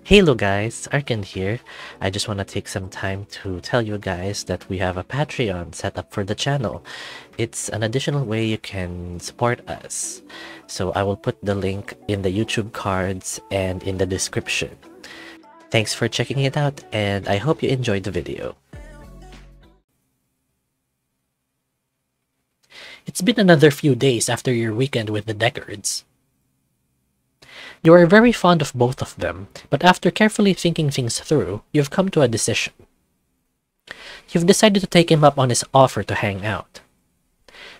Hello guys, Arkan here. I just want to take some time to tell you guys that we have a Patreon set up for the channel. It's an additional way you can support us. So I will put the link in the YouTube cards and in the description. Thanks for checking it out and I hope you enjoyed the video. It's been another few days after your weekend with the Deckards. You are very fond of both of them, but after carefully thinking things through, you've come to a decision. You've decided to take him up on his offer to hang out.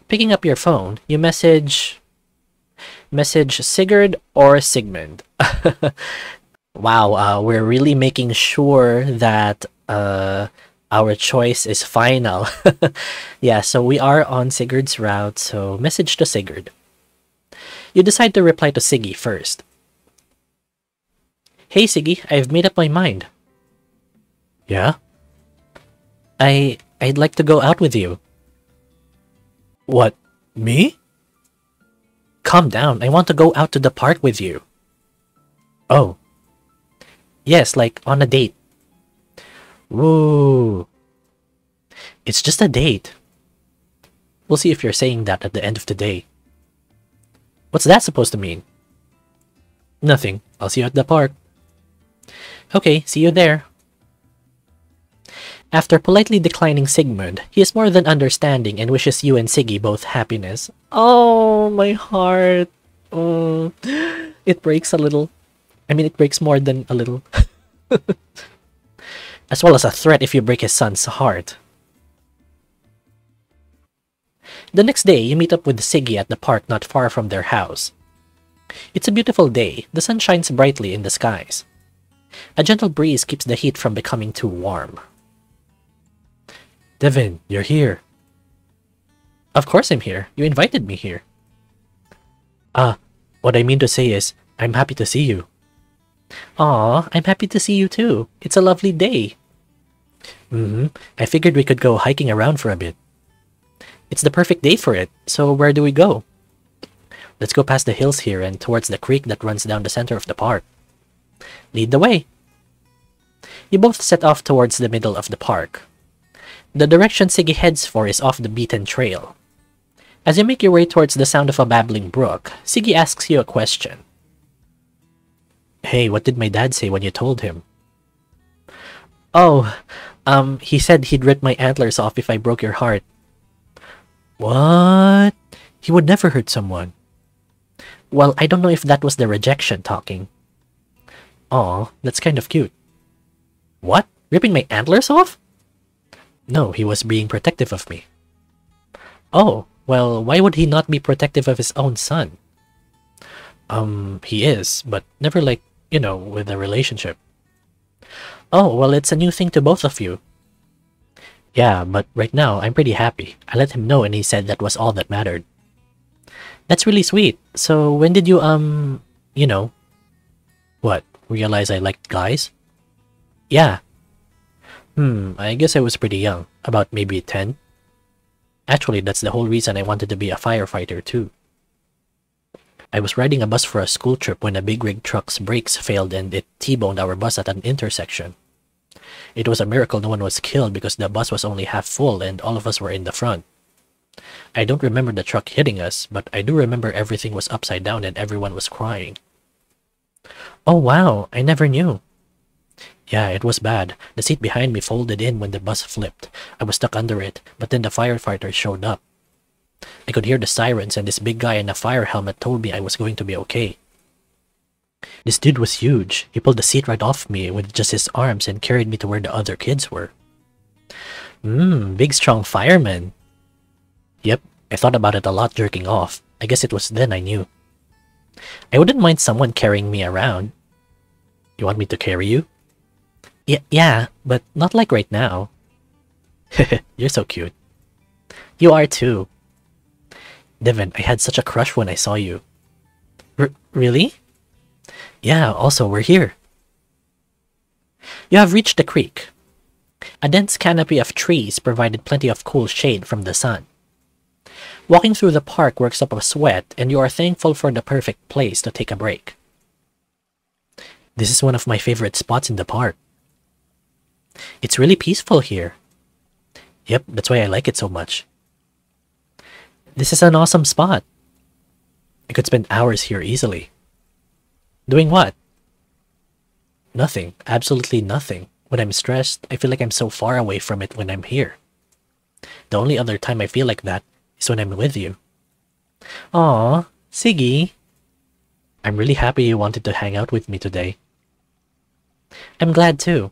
Picking up your phone, you message Sigurd or Sigmund. Wow, we're really making sure that our choice is final. Yeah, so we are on Sigurd's route, so message to Sigurd. You decide to reply to Siggy first. Hey Siggy, I've made up my mind. Yeah? I'd like to go out with you. What? Me? Calm down, I want to go out to the park with you. Oh. Yes, like on a date. Woo. It's just a date. We'll see if you're saying that at the end of the day. What's that supposed to mean? Nothing. I'll see you at the park. Okay, see you there. After politely declining Sigmund, he is more than understanding and wishes you and Siggy both happiness. Oh, my heart. Oh, it breaks a little. I mean, it breaks more than a little. As well as a threat if you break his son's heart. The next day, you meet up with Siggy at the park not far from their house. It's a beautiful day. The sun shines brightly in the skies. A gentle breeze keeps the heat from becoming too warm. Devin, you're here. Of course I'm here. You invited me here. What I mean to say is, I'm happy to see you. Aw, I'm happy to see you too. It's a lovely day. I figured we could go hiking around for a bit. It's the perfect day for it, so where do we go? Let's go past the hills here and towards the creek that runs down the center of the park. Lead the way. You both set off towards the middle of the park. The direction Siggy heads for is off the beaten trail. As you make your way towards the sound of a babbling brook, Siggy asks you a question. Hey, what did my dad say when you told him? Oh, he said he'd rip my antlers off if I broke your heart. What? He would never hurt someone. Well, I don't know if that was the rejection talking. Aw, that's kind of cute. What? Ripping my antlers off? No, he was being protective of me. Oh, well, why would he not be protective of his own son? He is, but never like, with a relationship. Oh, well, it's a new thing to both of you. Yeah, but right now, I'm pretty happy. I let him know and he said that was all that mattered. That's really sweet. So, when did you, What? Realize I liked guys? Yeah. I guess I was pretty young. About maybe 10. Actually, that's the whole reason I wanted to be a firefighter too. I was riding a bus for a school trip when a big rig truck's brakes failed and it T-boned our bus at an intersection. It was a miracle no one was killed because the bus was only half full and all of us were in the front. I don't remember the truck hitting us, but I do remember everything was upside down and everyone was crying. Oh wow, I never knew. Yeah, it was bad. The seat behind me folded in when the bus flipped. I was stuck under it, but then the firefighters showed up. I could hear the sirens and this big guy in a fire helmet told me I was going to be okay. This dude was huge. He pulled the seat right off me with just his arms and carried me to where the other kids were. Big strong fireman. Yep, I thought about it a lot jerking off. I guess it was then I knew. I wouldn't mind someone carrying me around. You want me to carry you? Yeah, but not like right now. You're so cute. You are too. Devin, I had such a crush when I saw you. Really? Yeah, also, we're here. You have reached the creek. A dense canopy of trees provided plenty of cool shade from the sun. Walking through the park works up a sweat, and you are thankful for the perfect place to take a break. This is one of my favorite spots in the park. It's really peaceful here. Yep, that's why I like it so much. This is an awesome spot. I could spend hours here easily. Doing what? Nothing. Absolutely nothing. When I'm stressed, I feel like I'm so far away from it when I'm here. The only other time I feel like that is when I'm with you. Aw, Siggy. I'm really happy you wanted to hang out with me today. I'm glad too.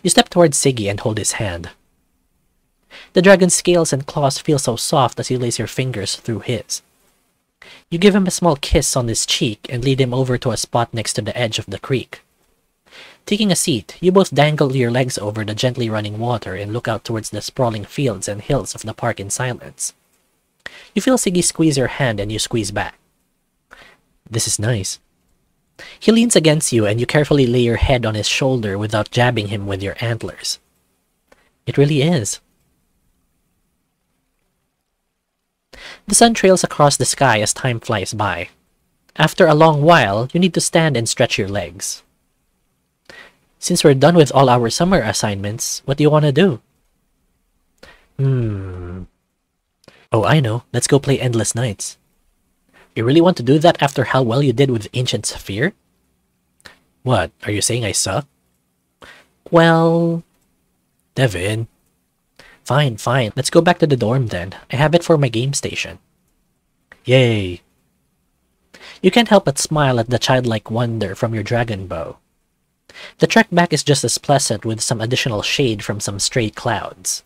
You step towards Siggy and hold his hand. The dragon's scales and claws feel so soft as you lace your fingers through his. You give him a small kiss on his cheek and lead him over to a spot next to the edge of the creek. Taking a seat, you both dangle your legs over the gently running water and look out towards the sprawling fields and hills of the park in silence. You feel Siggy squeeze your hand and you squeeze back. This is nice. He leans against you and you carefully lay your head on his shoulder without jabbing him with your antlers. It really is. The sun trails across the sky as time flies by. After a long while, you need to stand and stretch your legs. Since we're done with all our summer assignments, what do you want to do? Oh, I know. Let's go play Endless Nights. You really want to do that after how well you did with Ancient Sphere? What? Are you saying I suck? Well... Devin. Fine, fine. Let's go back to the dorm then. I have it for my game station. Yay. You can't help but smile at the childlike wonder from your dragon bow. The trek back is just as pleasant with some additional shade from some stray clouds.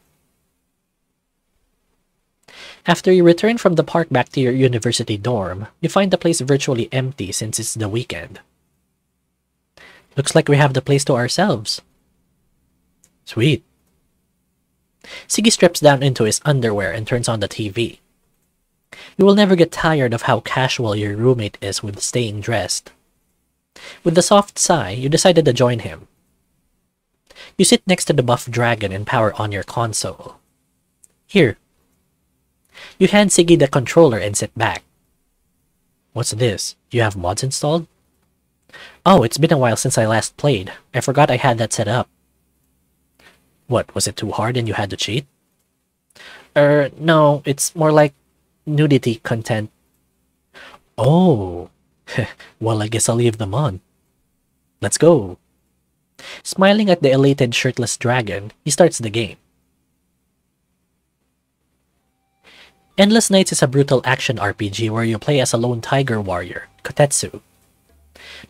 After you return from the park back to your university dorm, you find the place virtually empty since it's the weekend. Looks like we have the place to ourselves. Sweet. Siggy strips down into his underwear and turns on the TV. You will never get tired of how casual your roommate is with staying dressed. With a soft sigh, you decided to join him. You sit next to the buff dragon and power on your console. Here. You hand Siggy the controller and sit back. What's this? You have mods installed? Oh, it's been a while since I last played. I forgot I had that set up. What, was it too hard and you had to cheat? No, it's more like nudity content. Oh, well, I guess I'll leave them on. Let's go. Smiling at the elated shirtless dragon, he starts the game. Endless Nights is a brutal action RPG where you play as a lone tiger warrior, Kotetsu.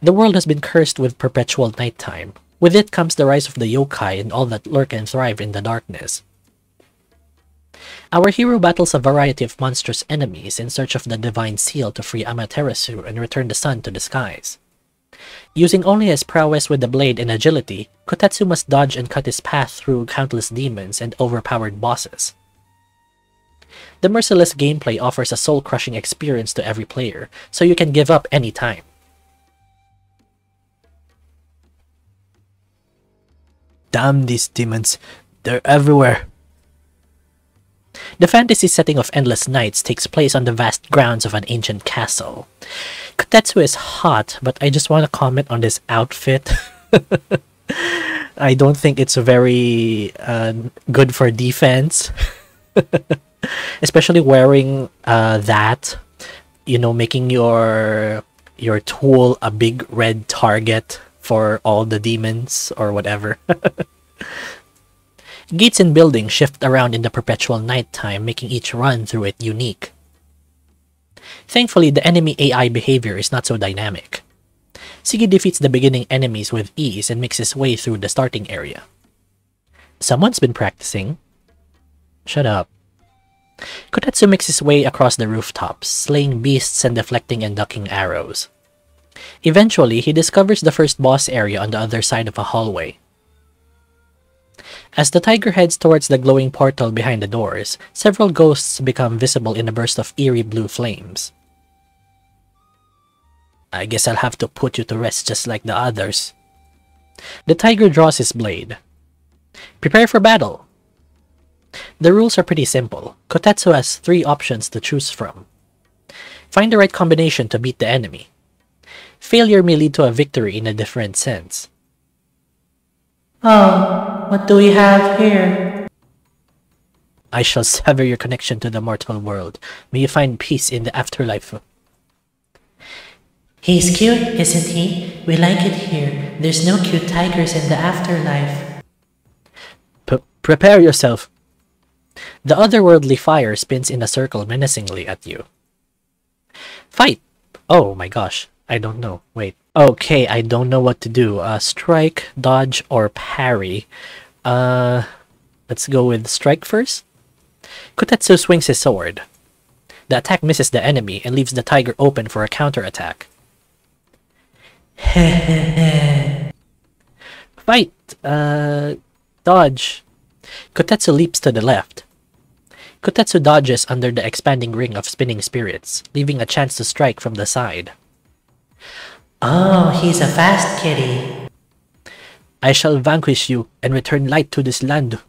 The world has been cursed with perpetual nighttime. With it comes the rise of the yokai and all that lurk and thrive in the darkness. Our hero battles a variety of monstrous enemies in search of the divine seal to free Amaterasu and return the sun to the skies. Using only his prowess with the blade and agility, Kotetsu must dodge and cut his path through countless demons and overpowered bosses. The merciless gameplay offers a soul-crushing experience to every player, so you can give up any time. Damn these demons, they're everywhere. The fantasy setting of Endless Nights takes place on the vast grounds of an ancient castle. Kotetsu is hot, but I just want to comment on this outfit. I don't think it's very good for defense. Especially wearing that, you know, making your tool a big red target for all the demons or whatever. Gates and buildings shift around in the perpetual nighttime, making each run through it unique. Thankfully, the enemy AI behavior is not so dynamic. Siggy defeats the beginning enemies with ease and makes his way through the starting area. Someone's been practicing. Shut up. Kotetsu makes his way across the rooftops, slaying beasts and deflecting and ducking arrows. Eventually, he discovers the first boss area on the other side of a hallway. As the tiger heads towards the glowing portal behind the doors, several ghosts become visible in a burst of eerie blue flames. I guess I'll have to put you to rest just like the others. The tiger draws his blade. Prepare for battle. The rules are pretty simple. Kotetsu has 3 options to choose from. Find the right combination to beat the enemy. Failure may lead to a victory in a different sense. Oh, what do we have here? I shall sever your connection to the mortal world. May you find peace in the afterlife. He's cute, isn't he? We like it here. There's no cute tigers in the afterlife. Prepare yourself. The otherworldly fire spins in a circle menacingly at you. Fight! Oh my gosh, I don't know. Wait. Okay, I don't know what to do. Strike, dodge, or parry. Let's go with strike first. Kotetsu swings his sword. The attack misses the enemy and leaves the tiger open for a counterattack. Fight! Dodge. Kotetsu leaps to the left. Kotetsu dodges under the expanding ring of spinning spirits, leaving a chance to strike from the side. Oh, he's a fast kitty. I shall vanquish you and return light to this land.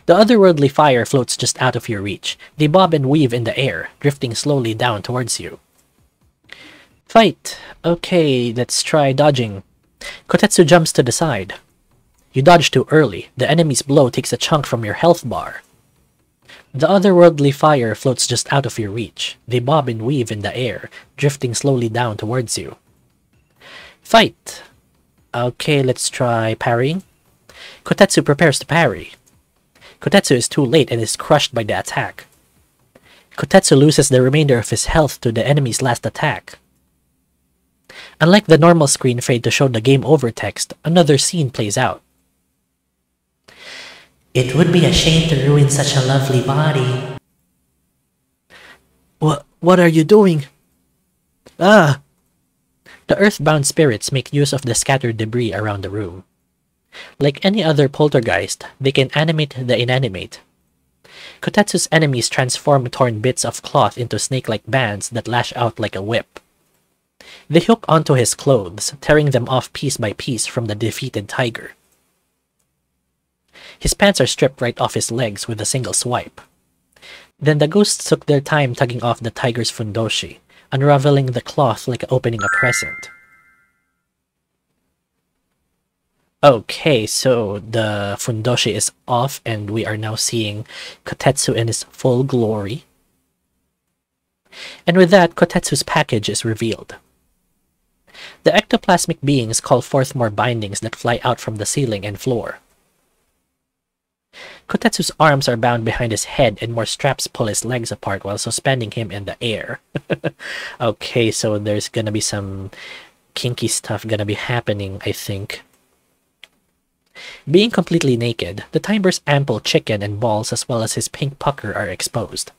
The otherworldly fire floats just out of your reach. They bob and weave in the air, drifting slowly down towards you. Fight! Okay, let's try dodging. Kotetsu jumps to the side. You dodge too early. The enemy's blow takes a chunk from your health bar. The otherworldly fire floats just out of your reach. They bob and weave in the air, drifting slowly down towards you. Fight! Okay, let's try parrying. Kotetsu prepares to parry. Kotetsu is too late and is crushed by the attack. Kotetsu loses the remainder of his health to the enemy's last attack. Unlike the normal screen fade to show the game over text, another scene plays out. It would be a shame to ruin such a lovely body. What are you doing? Ah! The earthbound spirits make use of the scattered debris around the room. Like any other poltergeist, they can animate the inanimate. Kotetsu's enemies transform torn bits of cloth into snake-like bands that lash out like a whip. They hook onto his clothes, tearing them off piece by piece from the defeated tiger. His pants are stripped right off his legs with a single swipe. Then the ghosts took their time tugging off the tiger's fundoshi, unraveling the cloth like opening a present. Okay, so the fundoshi is off and we are now seeing Kotetsu in his full glory. And with that, Kotetsu's package is revealed. The ectoplasmic beings call forth more bindings that fly out from the ceiling and floor. Kotetsu's arms are bound behind his head and more straps pull his legs apart while suspending him in the air. Okay, so there's gonna be some kinky stuff gonna be happening, I think. Being completely naked, the tiger's ample chicken and balls as well as his pink pucker are exposed.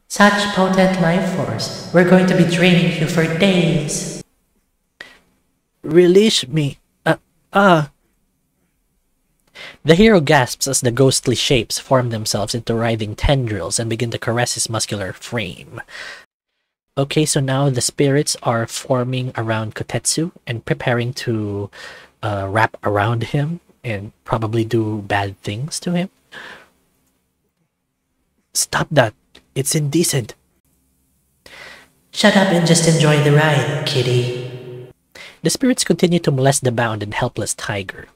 Such potent life force. We're going to be draining you for days. Release me. The hero gasps as the ghostly shapes form themselves into writhing tendrils and begin to caress his muscular frame. Okay, so now the spirits are forming around Kotetsu and preparing to wrap around him and probably do bad things to him. Stop that. It's indecent. Shut up and just enjoy the ride, kitty. The spirits continue to molest the bound and helpless tiger.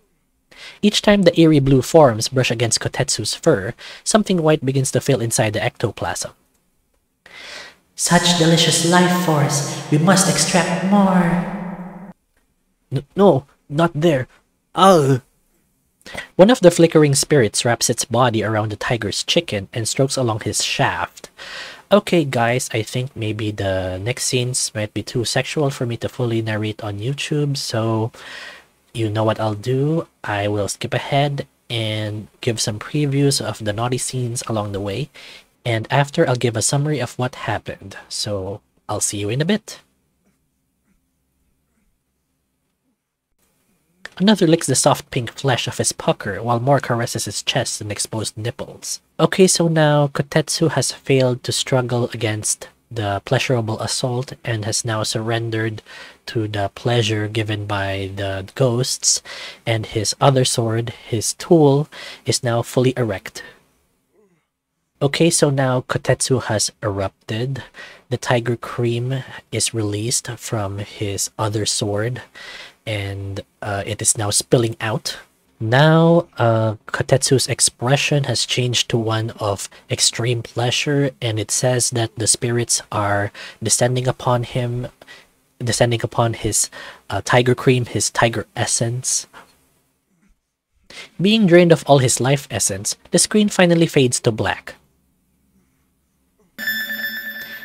Each time the eerie blue forms brush against Kotetsu's fur, something white begins to fill inside the ectoplasm. Such delicious life force. We must extract more. No, not there. Ugh. One of the flickering spirits wraps its body around the tiger's chicken and strokes along his shaft. Okay, guys, I think maybe the next scenes might be too sexual for me to fully narrate on YouTube, so you know what I'll do. I will skip ahead and give some previews of the naughty scenes along the way, and after I'll give a summary of what happened. So I'll see you in a bit. Another licks the soft pink flesh of his pucker, while more caresses his chest and exposed nipples. Okay, so now Kotetsu has failed to struggle against the pleasurable assault and has now surrendered to the pleasure given by the ghosts, and his other sword, his tool, is now fully erect. Okay, so now Kotetsu has erupted. The tiger cream is released from his other sword, and it is now spilling out. Now, Kotetsu's expression has changed to one of extreme pleasure, and it says that the spirits are descending upon him, descending upon his tiger cream, his tiger essence. Being drained of all his life essence, the screen finally fades to black.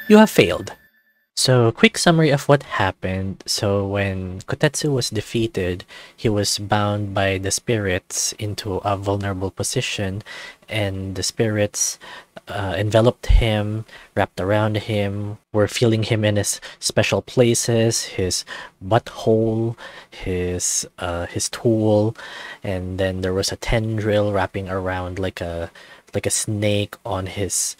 You have failed. So, quick summary of what happened. So, when Kotetsu was defeated, he was bound by the spirits into a vulnerable position, and the spirits enveloped him, wrapped around him, were feeling him in his special places, his butthole, his tool, and then there was a tendril wrapping around like a snake on his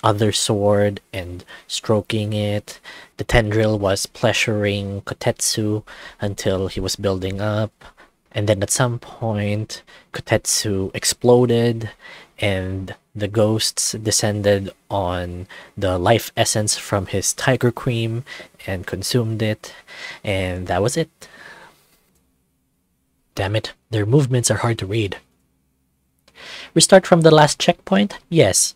other sword and stroking it. The tendril was pleasuring Kotetsu until he was building up, and then at some point Kotetsu exploded and the ghosts descended on the life essence from his tiger cream and consumed it, and that was it. Damn it, their movements are hard to read. Restart from the last checkpoint? Yes.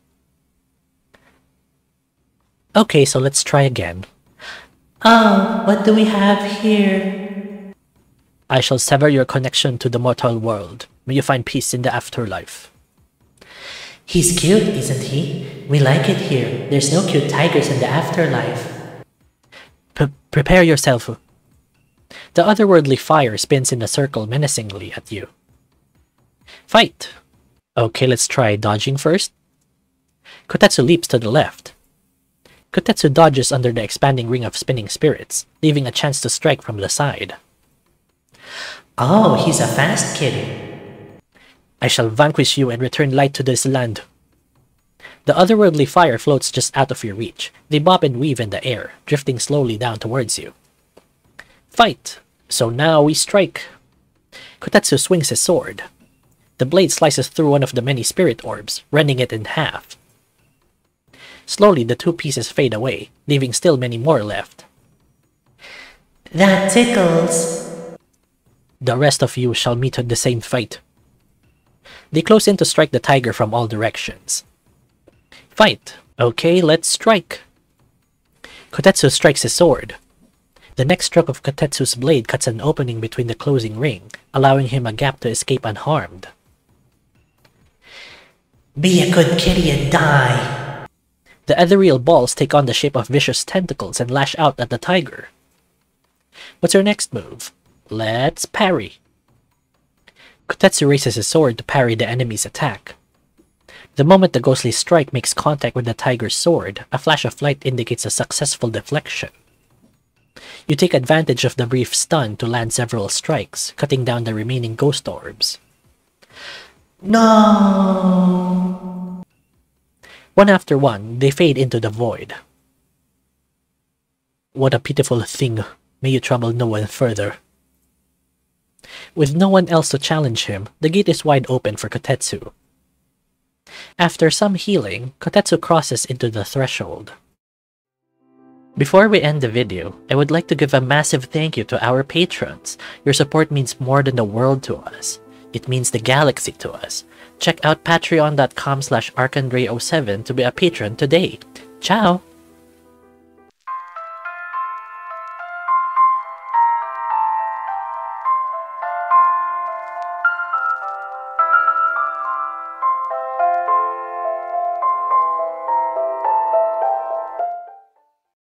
Okay, so let's try again. Oh, what do we have here? I shall sever your connection to the mortal world. May you find peace in the afterlife. He's cute, isn't he? We like it here. There's no cute tigers in the afterlife. Prepare yourself. The otherworldly fire spins in a circle menacingly at you. Fight! Okay, let's try dodging first. Kotetsu leaps to the left. Kotetsu dodges under the expanding ring of spinning spirits, leaving a chance to strike from the side. Oh, he's a fast kitty. I shall vanquish you and return light to this land. The otherworldly fire floats just out of your reach. They bob and weave in the air, drifting slowly down towards you. Fight! So now we strike. Kotetsu swings his sword. The blade slices through one of the many spirit orbs, rending it in half. Slowly, the two pieces fade away, leaving still many more left. That tickles. The rest of you shall meet the same fate. They close in to strike the tiger from all directions. Fight! Okay, let's strike. Kotetsu strikes his sword. The next stroke of Kotetsu's blade cuts an opening between the closing ring, allowing him a gap to escape unharmed. Be a good kitty and die! The ethereal balls take on the shape of vicious tentacles and lash out at the tiger. What's your next move? Let's parry. Kotetsu raises his sword to parry the enemy's attack. The moment the ghostly strike makes contact with the tiger's sword, a flash of light indicates a successful deflection. You take advantage of the brief stun to land several strikes, cutting down the remaining ghost orbs. No! One after one, they fade into the void. What a pitiful thing. May you trouble no one further. With no one else to challenge him, the gate is wide open for Kotetsu. After some healing, Kotetsu crosses into the threshold. Before we end the video, I would like to give a massive thank you to our patrons. Your support means more than the world to us. It means the galaxy to us. Check out patreon.com/arkandray07 to be a patron today. Ciao!